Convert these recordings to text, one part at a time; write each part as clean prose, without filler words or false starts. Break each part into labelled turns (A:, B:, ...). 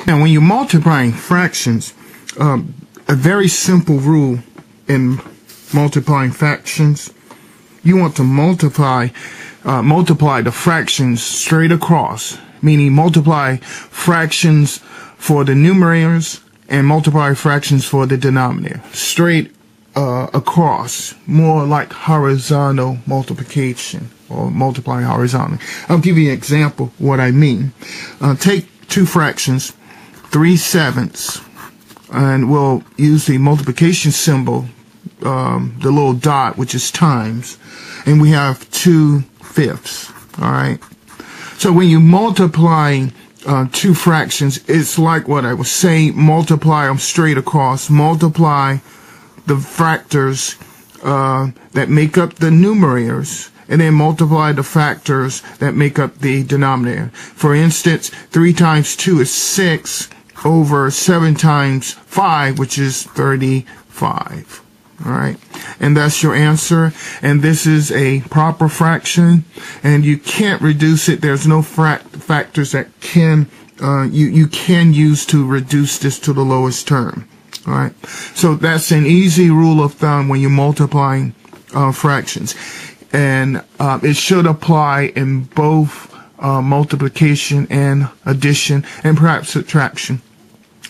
A: Now, when you're multiplying fractions, a very simple rule in multiplying fractions, you want to multiply the fractions straight across, meaning multiply fractions for the numerators and multiply fractions for the denominator. Straight across, more like horizontal multiplication or multiplying horizontally. I'll give you an example of what I mean. Take two fractions, 3/7, and we'll use the multiplication symbol, the little dot, which is times, and we have 2/5. All right. So when you multiply two fractions, it's like what I was saying. Multiply them straight across. Multiply the factors that make up the numerators, and then multiply the factors that make up the denominator. For instance, 3 times 2 is 6 over 7 times 5, which is 35. All right, and that's your answer. And this is a proper fraction, and you can't reduce it. There's no factors that you can use to reduce this to the lowest term. All right, so that's an easy rule of thumb when you're multiplying fractions, and it should apply in both multiplication and addition, and perhaps subtraction.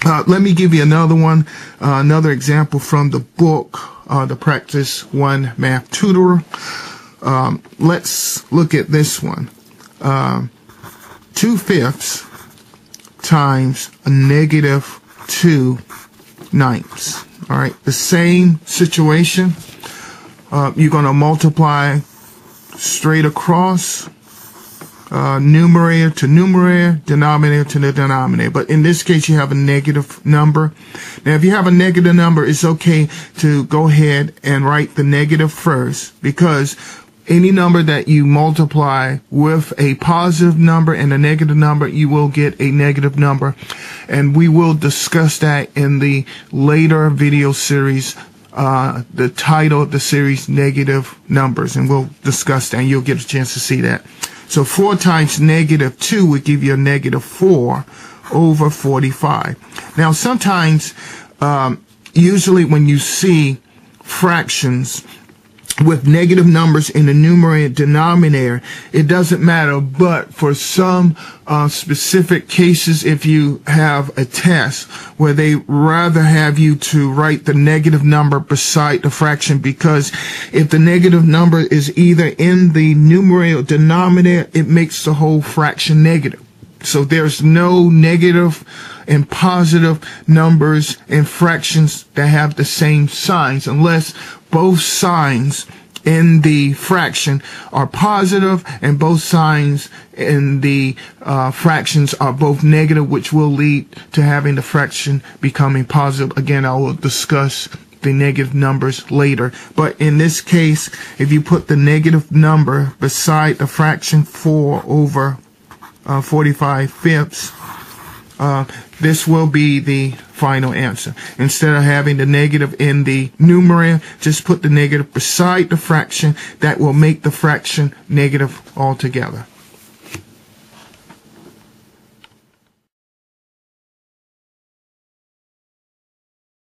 A: Let me give you another one, another example from the book, the Practice 1 Math Tutor. Let's look at this one. 2/5 times a negative 2/9. All right, the same situation. You're going to multiply straight across, numerator to numerator, denominator to the denominator. But in this case, you have a negative number. Now, if you have a negative number, it's okay to go ahead and write the negative first, because any number that you multiply with a positive number and a negative number, you will get a negative number. And we will discuss that in the later video series. The title of the series, Negative Numbers, and we'll discuss that, and you'll get a chance to see that. So 4 times negative 2 would give you a negative 4 over 45. Now, sometimes, usually when you see fractions with negative numbers in the numerator and denominator, it doesn't matter. But for some specific cases, if you have a test where they rather have you to write the negative number beside the fraction, because if the negative number is either in the numerator or denominator, it makes the whole fraction negative. So there's no negative and positive numbers in fractions that have the same signs, unless both signs in the fraction are positive and both signs in the fractions are both negative, which will lead to having the fraction becoming positive. Again, I will discuss the negative numbers later. But in this case, if you put the negative number beside the fraction 4 over 45/5, this will be the final answer. Instead of having the negative in the numerator, just put the negative beside the fraction. That will make the fraction negative altogether.